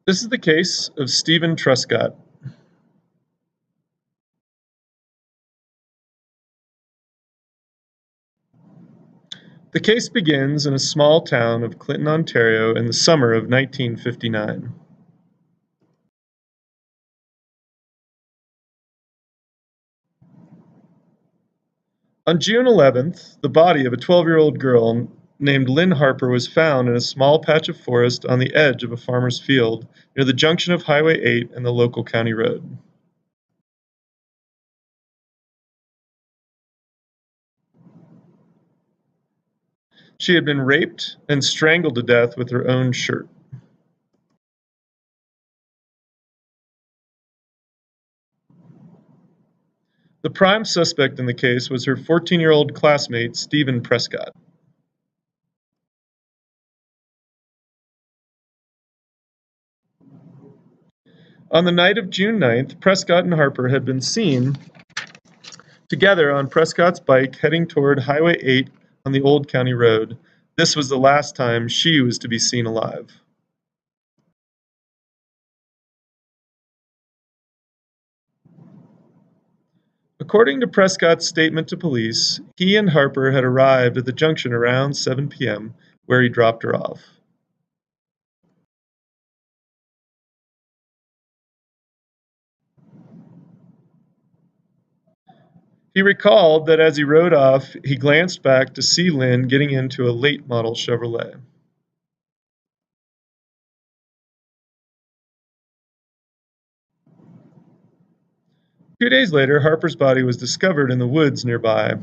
This is the case of Steven Truscott. The case begins in a small town of Clinton, Ontario in the summer of 1959. On June 11th, the body of a 12-year-old girl named Lynn Harper was found in a small patch of forest on the edge of a farmer's field near the junction of Highway 8 and the local county road. She had been raped and strangled to death with her own shirt. The prime suspect in the case was her 14-year-old classmate, Steven Truscott. On the night of June 9th, Truscott and Harper had been seen together on Truscott's bike heading toward Highway 8 on the Old County Road. This was the last time she was to be seen alive. According to Truscott's statement to police, he and Harper had arrived at the junction around 7 p.m., where he dropped her off. He recalled that as he rode off, he glanced back to see Lynn getting into a late model Chevrolet. Two days later, Harper's body was discovered in the woods nearby.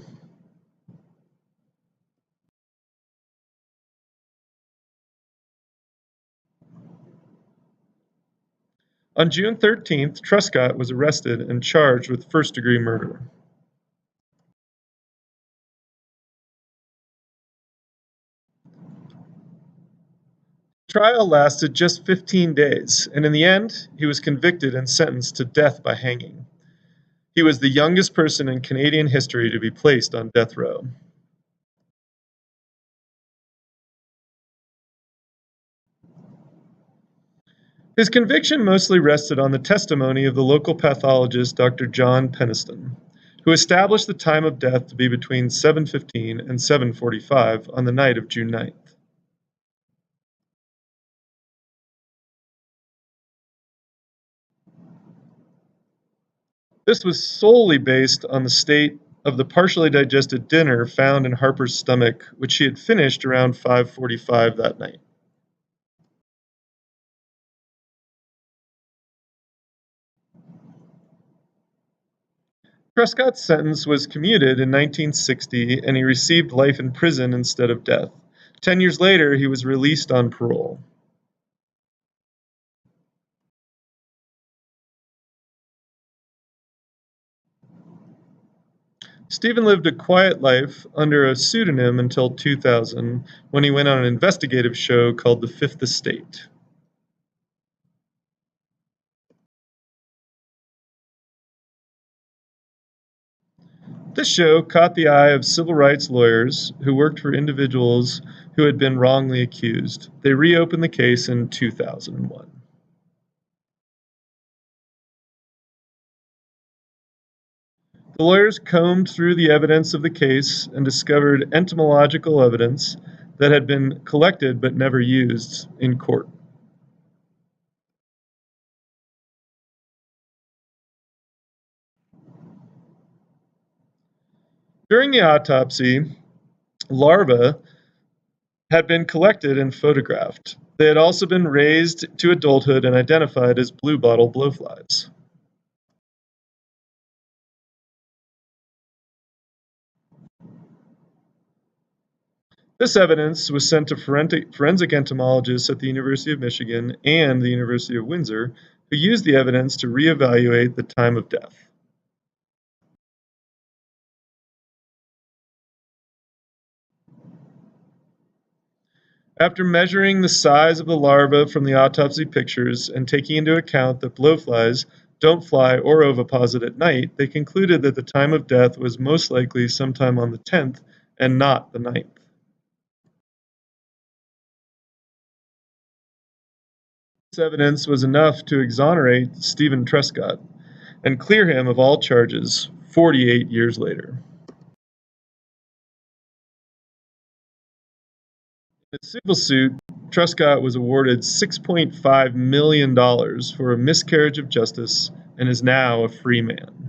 On June 13th, Truscott was arrested and charged with first-degree murder. The trial lasted just 15 days, and in the end, he was convicted and sentenced to death by hanging. He was the youngest person in Canadian history to be placed on death row. His conviction mostly rested on the testimony of the local pathologist, Dr. John Peniston, who established the time of death to be between 7:15 and 7:45 on the night of June 9th. This was solely based on the state of the partially digested dinner found in Harper's stomach, which she had finished around 5:45 that night. Truscott's sentence was commuted in 1960, and he received life in prison instead of death. 10 years later, he was released on parole. Steven lived a quiet life under a pseudonym until 2000, when he went on an investigative show called The Fifth Estate. This show caught the eye of civil rights lawyers who worked for individuals who had been wrongly accused. They reopened the case in 2001. The lawyers combed through the evidence of the case and discovered entomological evidence that had been collected but never used in court. During the autopsy, larvae had been collected and photographed. They had also been raised to adulthood and identified as bluebottle blowflies. This evidence was sent to forensic entomologists at the University of Michigan and the University of Windsor, who used the evidence to reevaluate the time of death. After measuring the size of the larva from the autopsy pictures and taking into account that blowflies don't fly or oviposit at night, they concluded that the time of death was most likely sometime on the 10th and not the 9th. This evidence was enough to exonerate Steven Truscott and clear him of all charges 48 years later. In a civil suit, Truscott was awarded $6.5 million for a miscarriage of justice and is now a free man.